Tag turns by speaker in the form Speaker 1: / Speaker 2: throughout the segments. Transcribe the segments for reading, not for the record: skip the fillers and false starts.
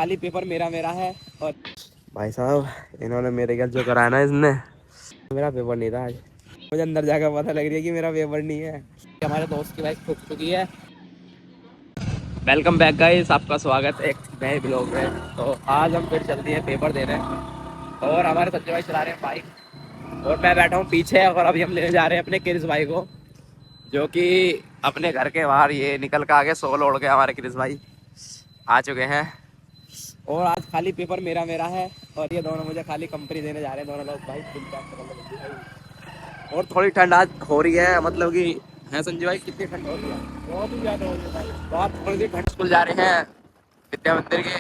Speaker 1: खाली पेपर मेरा मेरा है। और भाई साहब इन्होंने मेरे घर जो कराया ना, इसने मेरा पेपर नहीं था आज। मुझे अंदर जाकर पता लग रही है कि मेरा पेपर नहीं है। हमारे दोस्त की बाइक ठुक चुकी है। वेलकम बैक गाइस, आपका स्वागत है एक नए ब्लॉग में। तो आज हम फिर चलते हैं पेपर देने और हमारे संजय भाई चला रहे हैं बाइक और मैं बैठा हूँ पीछे। और अभी हम लेने जा रहे हैं अपने क्रिस भाई को, जो कि अपने घर के बाहर ये निकल के आगे सोल ओढ़ के हमारे क्रिस भाई आ चुके हैं। और आज खाली पेपर मेरा मेरा है और ये दोनों मुझे खाली कंपनी देने जा रहे हैं दोनों लोग भाई। और थोड़ी ठंड आज हो रही है, मतलब कि है संजय भाई, कितनी ठंड हो रही है? बहुत ही ज़्यादा हो रही है भाई, बहुत थोड़ी सी ठंड। स्कूल जा रहे हैं विद्या मंदिर के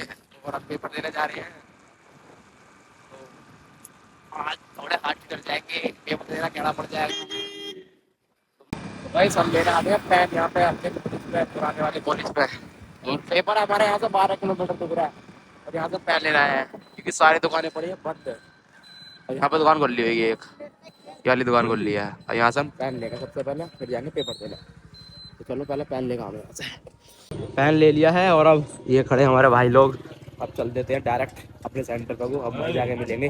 Speaker 1: और अब पेपर देने जा रहे हैं। तो आज थोड़े हाथ कर जाएंगे, पेपर देना कहना पड़ जाएगा। तो भाई सब लेने आते हैं पैन यहाँ पे अपने कॉलेज पे, पुराने वाले कॉलेज पे। और पेपर हमारे यहाँ से 12 किलोमीटर दूर है और यहाँ से पैन लेना है क्योंकि सारी दुकानें पड़ी है बंद। और यहाँ पे दुकान खोल ली हुई है एक, ये वाली दुकान खोल ली है। और यहाँ से हम पेन लेंगे सबसे पहले, फिर जाएंगे पेपर देने। तो चलो पहले पेन लेगा हमें यहाँ से। पेन ले लिया है और अब ये खड़े हमारे भाई लोग। अब चल देते हैं डायरेक्ट अपने सेंटर पर, अब वहीं जाके मिलेंगे।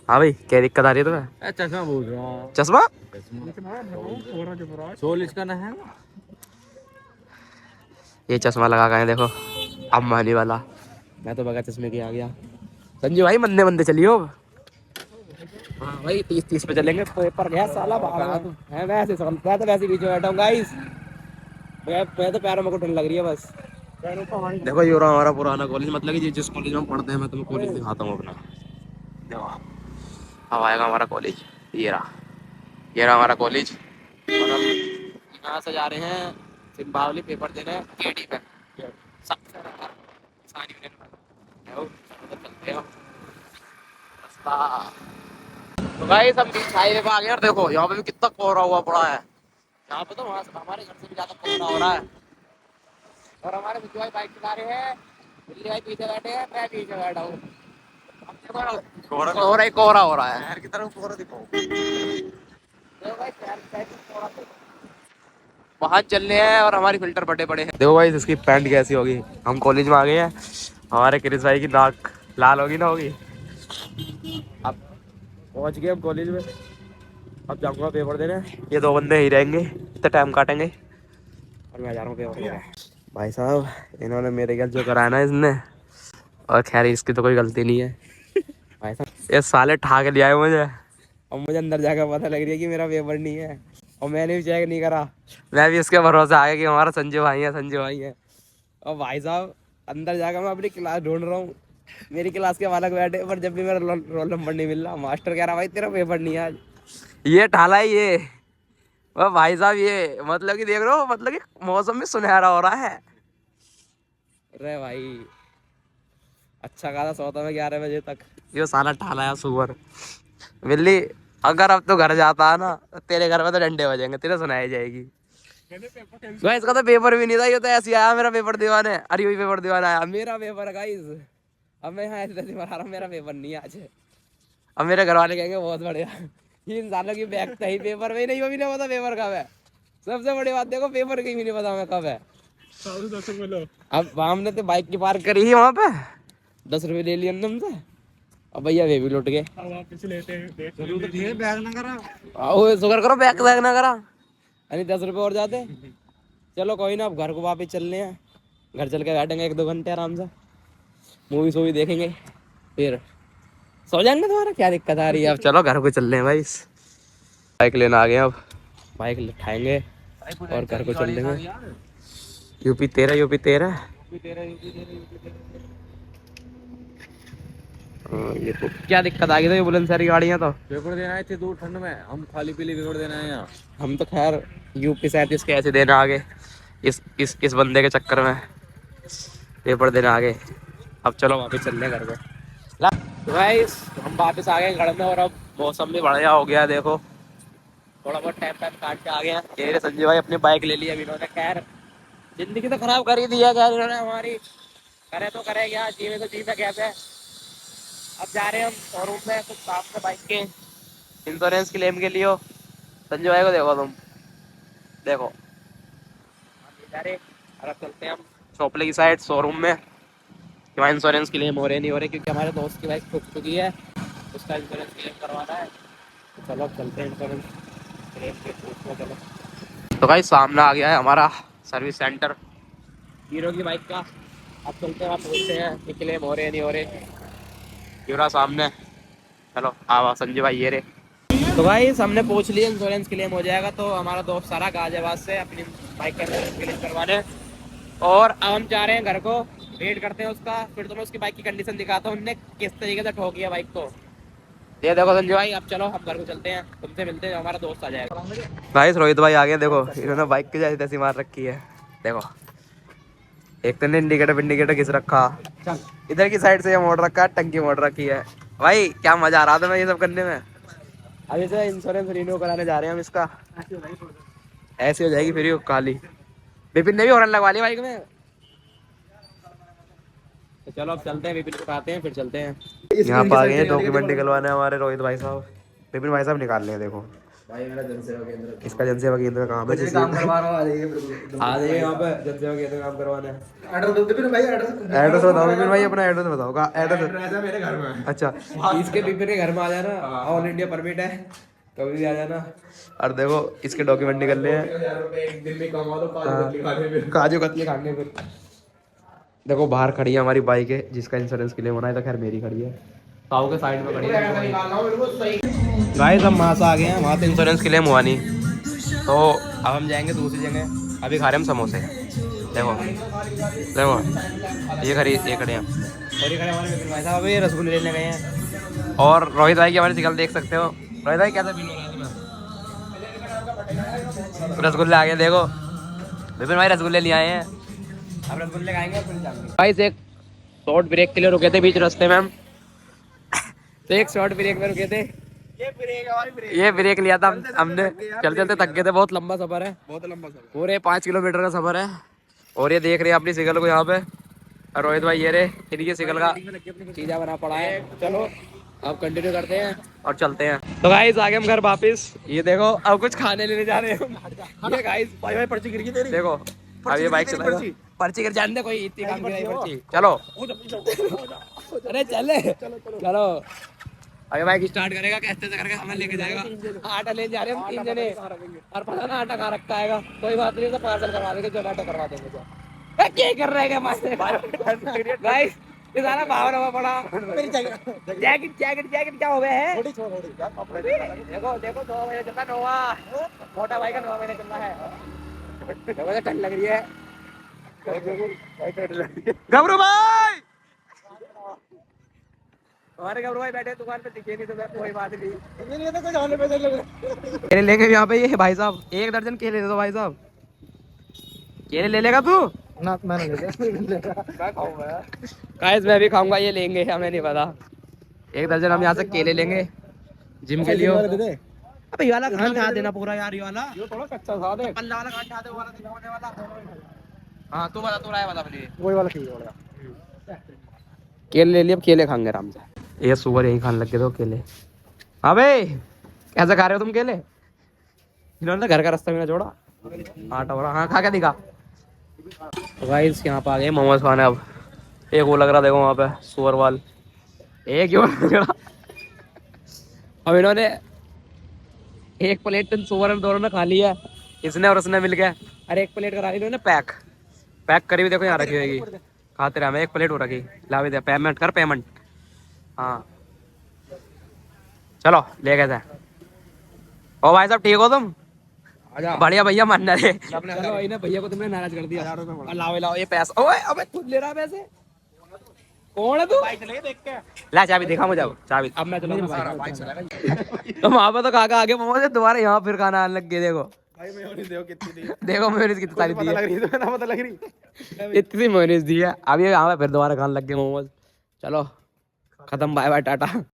Speaker 1: हाँ भाई, क्या दिक्कत आ रही है तुम्हें?
Speaker 2: चश्मा बोल रहा हूँ।
Speaker 1: चश्मा
Speaker 2: सोल इसका ना है।
Speaker 1: ये चश्मा लगा गए देखो, अम्बानी वाला। मैं तो बगैर चश्मे के आ गया। संजू भाई मंदे मंदे चलियो। हाँ भाई 30-30 पे चलेंगे। पेपर गया साला बाहर है, वैसे मैं तो वैसे बीच में बैठा हूँ गाइस। मैं तो पैरों में घुटन लग रही है बस। देखो ये रहा हमारा पुराना कॉलेज, मतलब कि जिस कॉलेज में हम पढ़ते हैं। मैं तुम्हें कॉलेज दिखाता हूँ अपना। देखो अब आएगा हमारा कॉलेज, ये रहा हमारा कॉलेज। और हम यहाँ से जा रहे हैं सिंबावली पेपर देने केडी पे। सबसे सारी चलते हैं रास्ता। तो भाई सब बीच हाईवे पे आ गए और देखो यहाँ पे भी कितना कोहरा हुआ पड़ा है। यहाँ पे तो वहाँ से हमारे घर से भी ज्यादा कोहरा हो रहा है। और हमारे बिल्ली भाई बाइक चला रहे हैं, बिल्ली भाई पीछे बैठे हैं, मैं पीछे बैठा हूँ। कोहरा ही कोहरा हो रहा है। शहर की तरफ कोहरा दिखाओ। देखो भाई वहाँ चलने हैं और हमारी फिल्टर बड़े बड़े हैं। देखो भाई इसकी पैंट कैसी होगी। हम कॉलेज में आ गए हैं, हमारे क्रिस भाई की नाक लाल होगी ना होगी। अब पहुँच गए हम कॉलेज में, अब जाऊँगा पेपर देने। ये दो बंदे ही रहेंगे, इतना टाइम काटेंगे और मैं जा रहा हूँ पेपर देने। भाई साहब इन्होंने मेरे घर जो कराया ना इसने, और खैर इसकी तो कोई गलती नहीं है। भाई साहब ये साले ठा के ले आए मुझे और मुझे अंदर जाकर पता लग रही है कि मेरा पेपर नहीं है। और मैंने भी चेक नहीं करा, मैं भी इसके भरोसे आ गया कि हमारा संजय भाई है, संजय भाई है। और भाई साहब अंदर जाकर मैं अपनी क्लास ढूंढ रहा हूँ, मेरी क्लास के बालक बैठे, पर जब भी मेरा रोल नंबर नहीं मिल रहा। मास्टर कह रहा भाई तेरा पेपर नहीं है आज। ये ठाला है ये। और भाई साहब ये मतलब कि देख रहे हो, मतलब कि मौसम में सुनहरा हो रहा है। अरे भाई अच्छा खासा सोता मैं 11 बजे तक। ये साला ठाला है सुअर बिल्ली। अगर अब तो घर जाता है ना, तेरे घर में तो डंडे बजेंगे, तेरे सुनाई जाएगी। गाइस इसका तो पेपर भी नहीं था, ये तो ऐसे आया मेरा पेपर दीवाने। अरे वही पेपर दीवाना आया मेरा पेपर गाइस। अब मैं यहाँ ऐसे मरा रहा हूँ, मेरा पेपर नहीं है आज। अब मेरे घर वाले कहेंगे बहुत बढ़िया, इन सालों की बैग था ही पेपर में नहीं, वो भी नहीं पता पेपर कब है। सबसे बड़ी बात देखो, पेपर की भी नहीं पता हमें कब है। अब हमने तो बाइक की पार्क करी ही वहाँ पे, 10 रुपये ले लिए हमसे। अब भैया वे भी लुट गए। शुक्र करो बैग ना करा, यानी 10 रुपये और जाते। चलो कोई ना, अब घर को वापस चलने हैं। घर चल के बैठेंगे 1-2 घंटे आराम से, मूवी सूवी देखेंगे, फिर सो जाएंगे। तुम्हारा क्या दिक्कत आ रही है? अब चलो घर को चल रहे हैं भाई। बाइक लेना आ गए, अब बाइक उठाएंगे और घर को चल देंगे। यूपी 13 ये तो क्या दिक्कत आ गई? तो ये बुलंदशहर की गाड़ियाँ तो
Speaker 2: पेपर देना आए थे दूर ठंड में, हम खाली पीली पेपर देना है यहाँ।
Speaker 1: हम तो खैर यूपी 37 के ऐसे देने आ गए, इस बंदे के चक्कर में पेपर देने आ गए। अब चलो वापस चल रहे हैं घर पे। गाइस हम वापस आ गए घर में और अब मौसम भी बढ़िया हो गया। देखो थोड़ा बहुत टाइम काट के आ गए हैं। ये संजय भाई अपनी बाइक ले ली अब इन्होंने। खैर जिंदगी तो खराब कर ही दिया खैर इन्होंने हमारी, करे तो करे क्या, जीवे तो जीवे कैसे। अब जा रहे हैं हम शोरूम में कुछ काम से, बाइक के इंश्योरेंस क्लेम के लिए। संजय भाई को देखो तुम, देखो जा रहे। और अब चलते हैं हम चौपले की साइड शोरूम में। कि वहाँ इंश्योरेंस क्लेम हो रहे नहीं हो रहे, क्योंकि हमारे दोस्त की बाइक ठुक चुकी है, उसका इंश्योरेंस क्लेम करवाना है। तो चलो अब चलते हैं इंश्योरेंस क्लेम के उसमें। चलो तो भाई सामने आ गया है हमारा सर्विस सेंटर हीरो की बाइक का। अब चलते हैं, आप पूछते हैं कि क्लेम हो रहे नहीं हो रहे। हीरो सामने, चलो आवा संजय भाई ये रे। तो भाई हमने पूछ लिया इंश्योरेंस क्लेम हो जाएगा, तो हमारा दोस्त सारा गाजियाबाद से अपनी बाइक का इंश्योरेंस क्लेम करवाने, और अब हम जा रहे हैं घर को, वेट करते हैं उसका, फिर तुम्हें उसकी बाइक की कंडीशन दिखाता हूँ, उनने किस तरीके से ठोकी है बाइक को। ये देखो संजय भाई, अब चलो हम घर को चलते हैं, तुमसे मिलते हैं जब हमारा दोस्त आ जाएगा। भाई रोहित भाई आ गए, देखो इन्होंने बाइक की जैसी तैसी मार रखी है। देखो एक तो इंडिकेटर घिस रखा, इधर की साइड से ये मोड़ रखा है, टंकी मोड़ रखी है। भाई क्या मजा आ रहा था मैं ये सब करने में। अभी से इंश्योरेंस रिन्यू कराने जा रहे हैं हम इसका, ऐसी हो जाएगी फिर काली। विपिन ने भी हॉर्न लगवा लिया बाइक में। तो चलो अब चलते हैं, विपिन को उठाते हैं फिर चलते हैं। यहाँ पर आ गए हैं डॉक्यूमेंट निकलवाने हमारे रोहित भाई साहब। विपिन भाई साहब निकाल रहे हैं, देखो
Speaker 2: भाई मेरा जनसेवा केंद्र,
Speaker 1: इसका जनसेवा केंद्र का काम है,
Speaker 2: कुछ काम करवा रहा हूँ,
Speaker 1: आ जाइए यहाँ पे जनसेवा केंद्र काम करवाने।
Speaker 2: एड्रेस दे दो भाई,
Speaker 1: एड्रेस बताओ विपिन भाई, अपना एड्रेस बताओ। का एड्रेस
Speaker 2: है मेरे घर में।
Speaker 1: अच्छा, इसके विपिन के घर में आ जाना, ऑल इंडिया परमिट है, कभी भी आ जाना। और देखो इसके डॉक्यूमेंट निकल रहे हैं,
Speaker 2: एक दिन में कमा दो
Speaker 1: काजू कतली खाने फिर। देखो बाहर खड़ी है हमारी बाइक है, जिसका इंश्योरेंस क्लेम होना है, तो खैर मेरी खड़ी है, ताऊ के साइड में खड़ी है। गाइस हम वहाँ से आ गए हैं, वहाँ से इंश्योरेंस क्लेम हुआ नहीं, तो अब हम जाएंगे दूसरी जगह। अभी खा रहे हम समोसे, देखो देखो ये खड़े हैं, और ये खड़े हमारे विपिन भाई साहब, ये रसगुल्ले लेने गए हैं। और रोहित भाई की हमारी शिकल देख सकते हो। रोहित भाई कैसा फील हो रहा है तुम्हें? रसगुल्ले आ गए, देखो विपिन भाई रसगुल्ले ले आए हैं, अब रसगुल्ले खाएंगे फिर जाएंगे। भाई एक शॉर्ट ब्रेक के लिए रुके थे बीच रास्ते में हम, तो एक शॉर्ट ब्रेक में रुके थे, ये ब्रेक लिया था हमने, चलते चलते थक गए थे, बहुत लंबा सफर है, बहुत लंबा सफर, पूरे 5 किलोमीटर का सफर है। और ये देख रहे हैं अपनी सिकल को यहाँ पे, और रोहित भाई ये रहे, इनकी सिकल का चीजा बना पड़ा है। चलो अब कंटिन्यू करते हैं और चलते हैं। तो गाइस आ गए हम घर वापिस, ये देखो अब कुछ खाने लेने जा रहे हैं। ये गाइस भाई पर्ची गिर गई तेरी, देखो अब ये बाइक चलाएगा, पर्ची गिर जाने दे, कोई इतनी काम की नहीं पर्ची। चलो अरे चले चलो, अभी बाइक स्टार्ट करेगा, कैसे से करके हमें लेके जाएगा। आटा ले जा रहे हैं हम 3 जने, और पता ना आटा कहाँ रखा है, कोई बात नहीं, तो पार्सल करवा देंगे, जो आटा करवा देंगे। क्या कर रहे हैं गाइस, ये सारा बाहर हुआ पड़ा। जैकेट जैकेट जैकेट क्या हो गया है? देखो देखो 9 महीने चलता, नोवा मोटा भाई का 9 महीने चलना है। देखो ठंड लग रही है, घबरू भाई, हमारे घबरू भाई बैठे दुकान पे, दिखे नहीं तो मैं कोई बात नहीं। केले लेंगे यहाँ पे, ये भाई साहब 1 दर्जन केले दे दो भाई साहब। केले ले लेगा तू?
Speaker 2: ना मैं नहीं लेगा, मैं खाऊंगा
Speaker 1: गाइस मैं भी खाऊंगा, ये लेंगे हमें नहीं पता। 1 दर्जन हम यहाँ से केले लेंगे जिम के लिए। अबे ये वाला खान खा देना पूरा यार, ये वाला
Speaker 2: ये थोड़ा कच्चा था, देख
Speaker 1: पल्ला वाला खान खा दे, वो वाला दिखाने वाला। हां तू बता, तू राय बता मुझे,
Speaker 2: वही वाला ठीक है।
Speaker 1: केले ले लिए, अब केले खाएंगे आराम से। ये सुअर यही खाने लग गए तो केले। हाँ भाई कैसे खा रहे हो तुम केले? इन्होंने घर का रास्ता भी ना छोड़ा, आटा वाला। हाँ खा के दिखा। तो गाइस यहाँ पे आ गए मोमोज खाने। अब एक वो लग रहा, देखो वहाँ पे सुअरवाल, एक ही लग रहा। अब इन्होंने 1 प्लेट सुअर दोनों ने खा लिया, इसने और उसने मिल गया। अरे 1 प्लेट करा ली इन्होंने पैक करी हुई, देखो यहाँ रखी होगी, खाते रहे। हमें 1 प्लेट हो रखी, ला भी दे, पेमेंट कर पेमेंट। हाँ चलो ले गए थे। ओ भाई साहब ठीक हो तुम? बढ़िया भैया मान रहे। चलो भैया को तुमने नाराज कर दिया। लाओ लाओ ये पैसा। ओए अबे खुद ले रहा पैसे, कौन है तू? देख के ला चाबी दिखा मुझे, चाबी। अब मैं चलूंगा तो वहां पर तो खा आगे मोमोज, दोबारा यहाँ फिर खाना आने लग गए। देखो
Speaker 2: भाई मेयोनीज देखो कितनी दी है,
Speaker 1: देखो मेयोनीज कितनी सारी दी है,
Speaker 2: लग रही है ना, पता लग रही
Speaker 1: इतनी मेयोनीज दी है। अब ये यहाँ पे फिर दोबारा खाने लग गए मोमोज। चलो खत्म, बाय बाय टाटा।